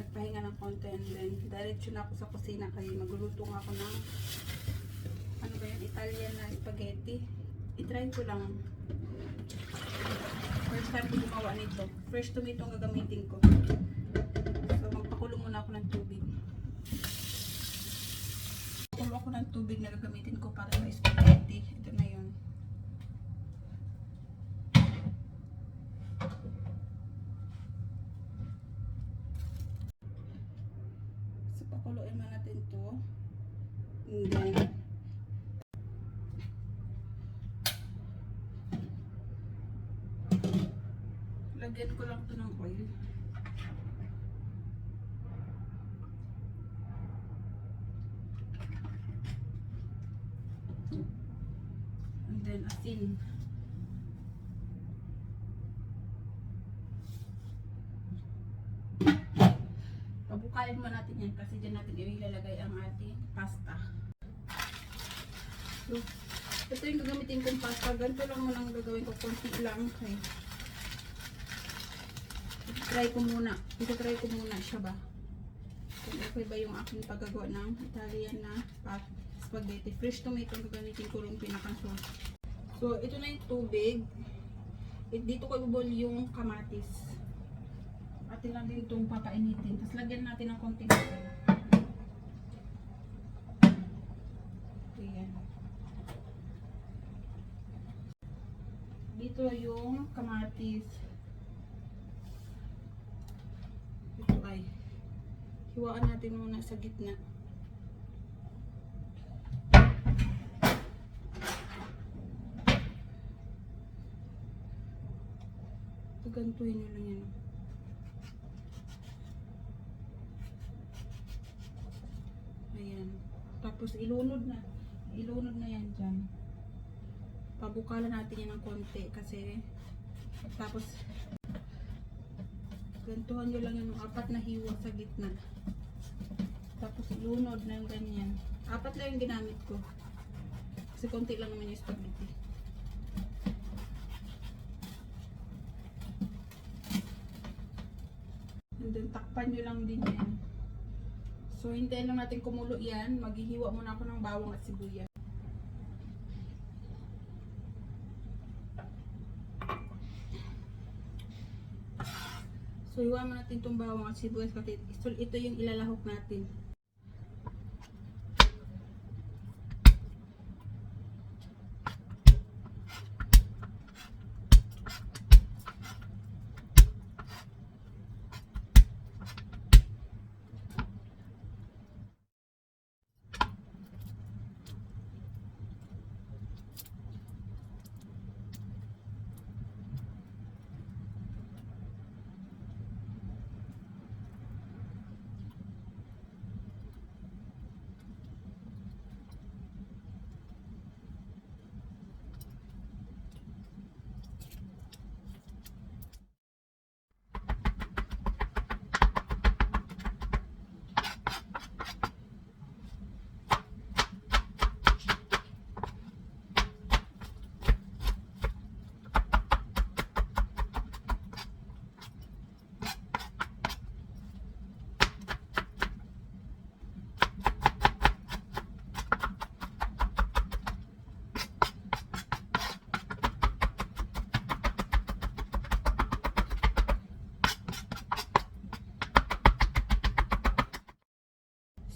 nagpahinga ng konti and then diretso na ako sa kusina kaya magluluto nga ako ng ano ba yun, Italian na spaghetti. I-try ko lang. First time ko gumawa nito. Fresh tomato ang gagamitin ko. So magpakulo muna ako ng tubig. Pakulo ako ng tubig na gagamitin ko para sa spaghetti. Ito na yun. So pakuluin mo natin to. And then lagyan ko lang ito ng oil. And then asin. Pabukayin mo natin yan kasi dyan natin ilalagay ang ating pasta. So, ito yung gagamitin kong pasta. Ganito lang mo lang gagawin ko. Konti lang. Okay. Try ko muna siya ba kung okay ba yung aking paggagawa ng Italian na spaghetti. Fresh tomato ang gagamitin ko yung pinakang sauce. So ito na yung tubig. Dito ko ibubol yung kamatis. Atin lang din itong papainitin. Tapos lagyan natin ng konting oil. Ayan. Dito yung kamatis. Ito ay hiwaan natin muna sa gitna. Gantuhin nyo lang yan. Ayan. Tapos ilunod na yan dyan. Pabukalan natin yan ng konti kasi tapos gantuhan nyo lang yung 4 na hiwa sa gitna. Tapos ilunod na yung ganyan. 4 lang yung ginamit ko. Kasi konti lang naman yung spaghetti. And then takpan nyo lang din yan. So hintayin lang natin kumulo yan. Maghihiwa muna ako ng bawang at sibuyas. So, iwan mo natin itong bawang at sibuyas kasi ito yung ilalahok natin.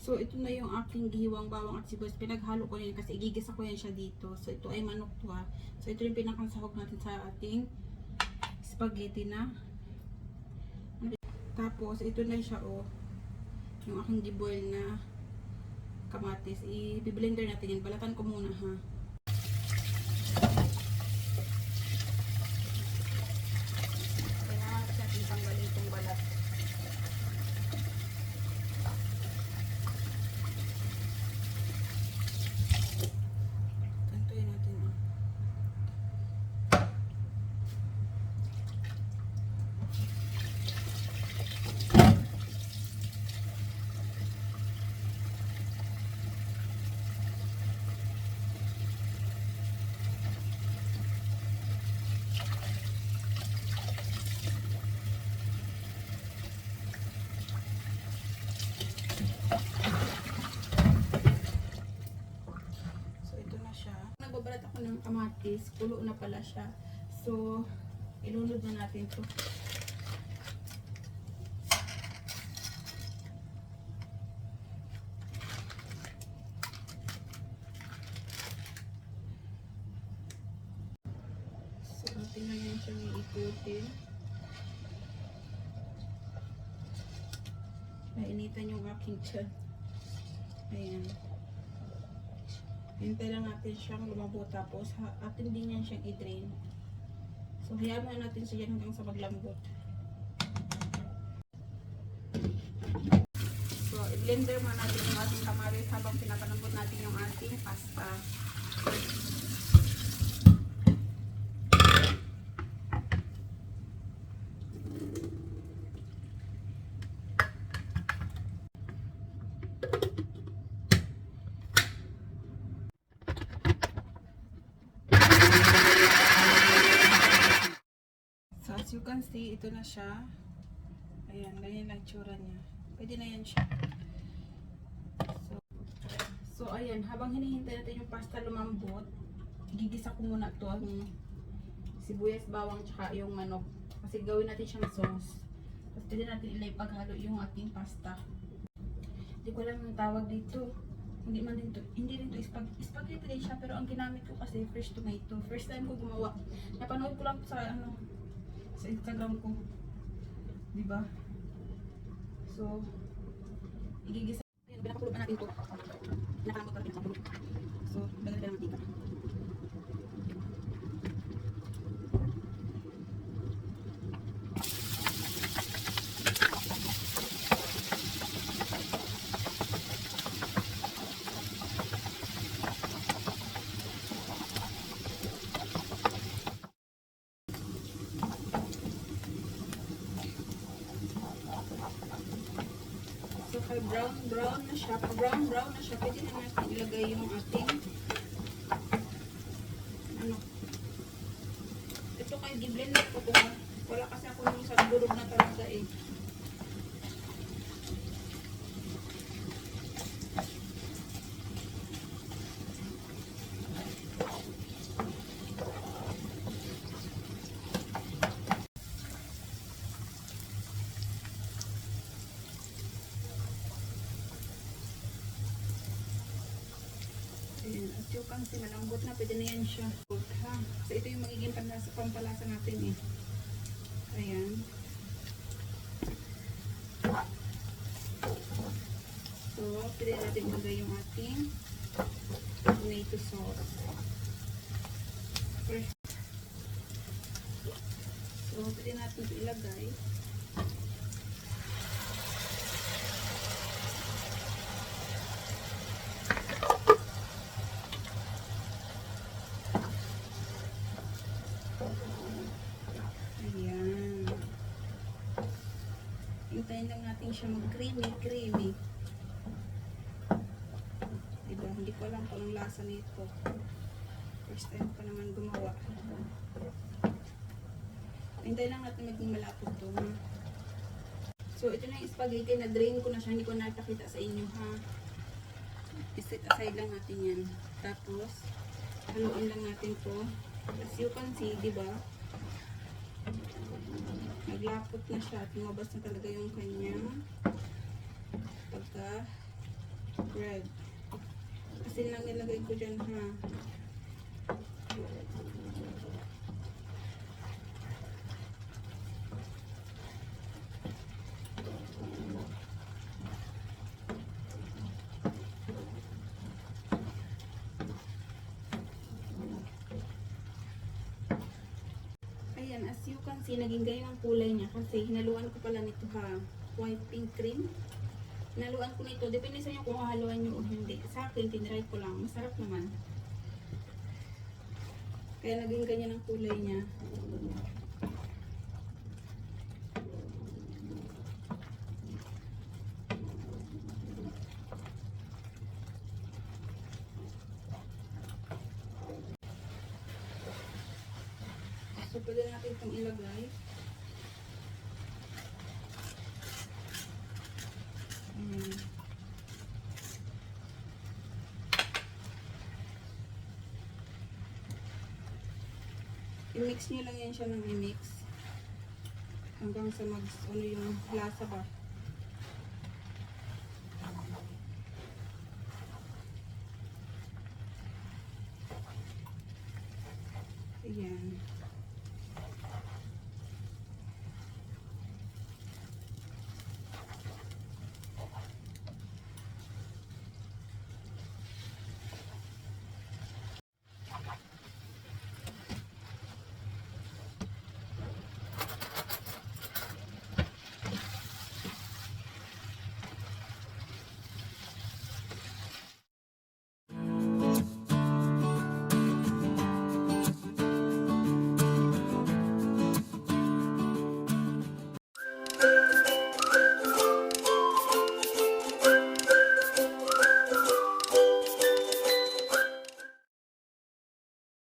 So, ito na yung aking gihiwang bawang at sibuyas. Pinaghalo ko yan kasi igigisa ko yan siya dito. So, ito ay manok to ha. So, ito yung pinakang sahog natin sa ating spaghetti na. Tapos, ito na siya oh. Yung aking giboil na kamatis. I-blender natin yan. Balatan ko muna ha. Kailangan natin tanggalin itong balat. kamatis, kulo na pala siya. So, ilunod na natin to. So, tingnan yan siyang iikutin. Nainitan yung aking tiyan. Ayan. Hintay lang natin siyang lumambot, tapos atin din yan siyang i-drain. So, hayaan mo natin siya hanggang sa maglambot. So, i-blender mo natin yung ating kamatis habang pinapalambot natin yung ating pasta. As you can see, ito na siya. Ayan, ganyan lang tsura niya. Pwede na yan siya. So ayan, habang hinihintay natin yung pasta lumambot, gigisa ko muna ito ang sibuyas, bawang, tsaka yung manok. Kasi gawin natin siyang sauce. Tapos pwede natin ilay paghalo yung ating pasta. Hindi ko alam yung tawag dito. Hindi rin to spaghetti din siya, pero ang ginamit ko kasi fresh tomato. First time ko gumawa. Napanood ko lang sa sa Instagram ko. Diba? So, igigisa. Ayan, pinakapulo pa natin ito. Pinakalambot pa natin ito. So, bagal ka ng mantika. So, kay brown na siya. Pag brown na siya, pwede na natin ilagay yung ating ito kay di-blender ko kung wala kasi ako nung sa durog na talaga eh. Ayan, at yung kasi malambot na, pwede na yan siya. Ha? So, ito yung magiging pampalasa natin eh. Ayan. So, pwede natin ilagay yung ating tomato sauce. So, pwede natin ito ilagay. Ayan. Hintayin lang natin siya mag-creamy. Diba? Hindi ko alam kung anong lasa nito. First time pa naman gumawa. Hintayin lang natin maging malapot to. Ha? So, ito na yung spaghetti. Na-drain ko na siya. Hindi ko napakita sa inyo. Ha? I-set aside lang natin yan. Tapos, haluin lang natin to. As you can see, diba? Naglapot na siya at lumabas na talaga yung kanyang pagka bread. Kasi lang nilagay ko dyan ha. Ayan, as you can see, naging ganyan ang kulay niya kasi hinaluan ko pala nito ha, white pink cream. Hinaluan ko nito, depende sa inyo kung haluan nyo o hindi. Sa akin, tinry ko lang, masarap naman. Kaya naging ganyan ang kulay niya. So, pwede natin itong ilagay. I-mix nyo lang yan siya ng i-mix. Hanggang sa ano yung lasa ba. Ayan.